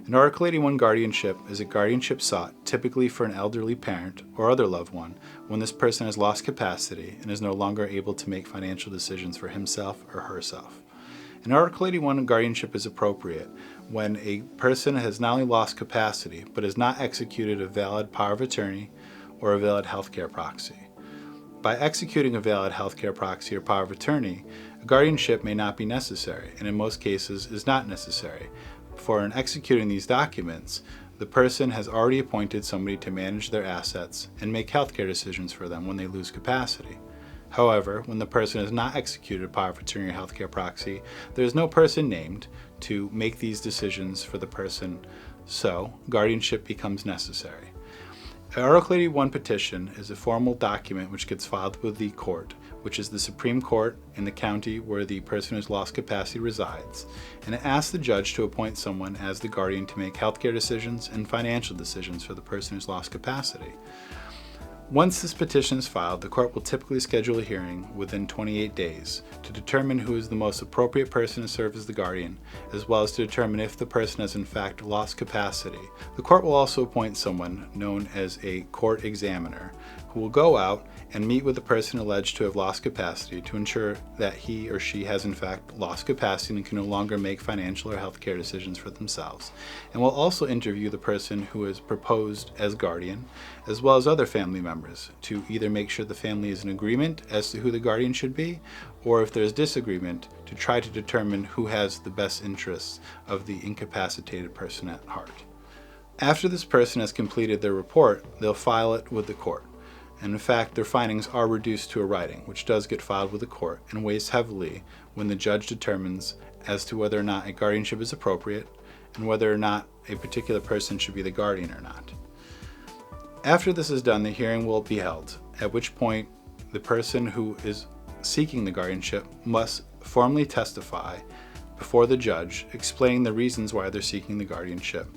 An Article 81 guardianship is a guardianship sought typically for an elderly parent or other loved one when this person has lost capacity and is no longer able to make financial decisions for himself or herself. An Article 81 guardianship is appropriate when a person has not only lost capacity but has not executed a valid power of attorney or a valid healthcare proxy. By executing a valid healthcare proxy or power of attorney, a guardianship may not be necessary, and in most cases is not necessary. For in executing these documents, the person has already appointed somebody to manage their assets and make healthcare decisions for them when they lose capacity. However, when the person has not executed a power of attorney or healthcare proxy, there is no person named to make these decisions for the person, so guardianship becomes necessary. An Article 81 petition is a formal document which gets filed with the court, which is the Supreme Court in the county where the person who's lost capacity resides, and it asks the judge to appoint someone as the guardian to make healthcare decisions and financial decisions for the person who's lost capacity. Once this petition is filed, the court will typically schedule a hearing within 28 days to determine who is the most appropriate person to serve as the guardian, as well as to determine if the person has in fact lost capacity. The court will also appoint someone known as a court examiner who will go out and meet with the person alleged to have lost capacity to ensure that he or she has in fact lost capacity and can no longer make financial or healthcare decisions for themselves, and will also interview the person who is proposed as guardian, as well as other family members, to either make sure the family is in agreement as to who the guardian should be, or if there's disagreement, to try to determine who has the best interests of the incapacitated person at heart. After this person has completed their report, they'll file it with the court. And in fact, their findings are reduced to a writing, which does get filed with the court and weighs heavily when the judge determines as to whether or not a guardianship is appropriate and whether or not a particular person should be the guardian or not. After this is done, the hearing will be held, at which point the person who is seeking the guardianship must formally testify before the judge, explaining the reasons why they're seeking the guardianship.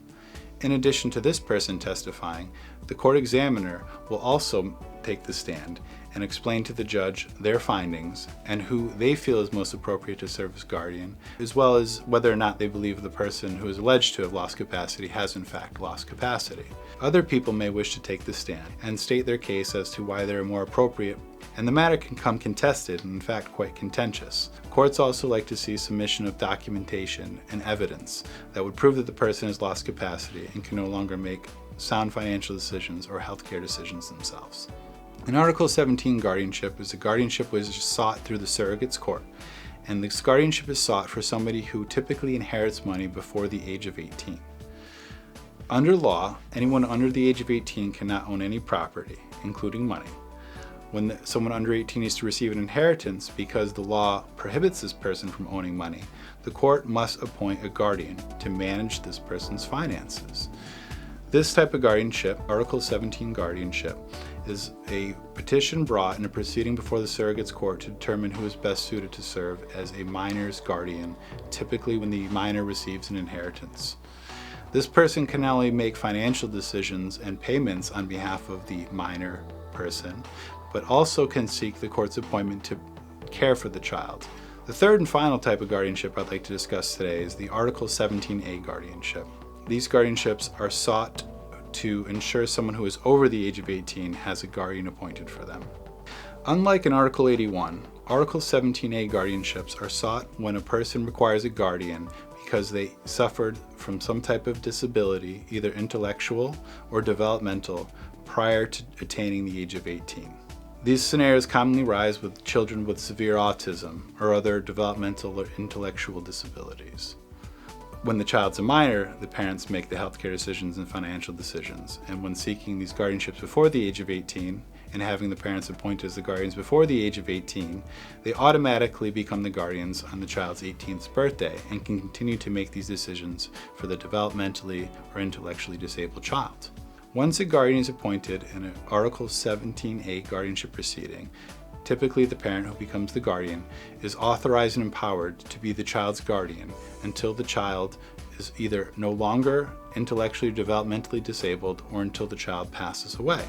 In addition to this person testifying, the court examiner will also take the stand and explain to the judge their findings and who they feel is most appropriate to serve as guardian, as well as whether or not they believe the person who is alleged to have lost capacity has in fact lost capacity. Other people may wish to take the stand and state their case as to why they are more appropriate, and the matter can come contested and in fact quite contentious. Courts also like to see submission of documentation and evidence that would prove that the person has lost capacity and can no longer make sound financial decisions or healthcare decisions themselves. An Article 17 guardianship is a guardianship which is sought through the surrogate's court, and this guardianship is sought for somebody who typically inherits money before the age of 18. Under law, anyone under the age of 18 cannot own any property, including money. When someone under 18 is to receive an inheritance because the law prohibits this person from owning money, the court must appoint a guardian to manage this person's finances. This type of guardianship, Article 17 guardianship, is a petition brought in a proceeding before the surrogate's court to determine who is best suited to serve as a minor's guardian, typically when the minor receives an inheritance. This person can not only make financial decisions and payments on behalf of the minor person, but also can seek the court's appointment to care for the child. The third and final type of guardianship I'd like to discuss today is the Article 17A guardianship. These guardianships are sought to ensure someone who is over the age of 18 has a guardian appointed for them. Unlike in Article 81, Article 17A guardianships are sought when a person requires a guardian because they suffered from some type of disability, either intellectual or developmental, prior to attaining the age of 18. These scenarios commonly arise with children with severe autism or other developmental or intellectual disabilities. When the child's a minor, the parents make the healthcare decisions and financial decisions, and when seeking these guardianships before the age of 18 and having the parents appointed as the guardians before the age of 18, they automatically become the guardians on the child's 18th birthday and can continue to make these decisions for the developmentally or intellectually disabled child. Once a guardian is appointed in an Article 17A guardianship proceeding, typically the parent who becomes the guardian is authorized and empowered to be the child's guardian until the child is either no longer intellectually or developmentally disabled or until the child passes away.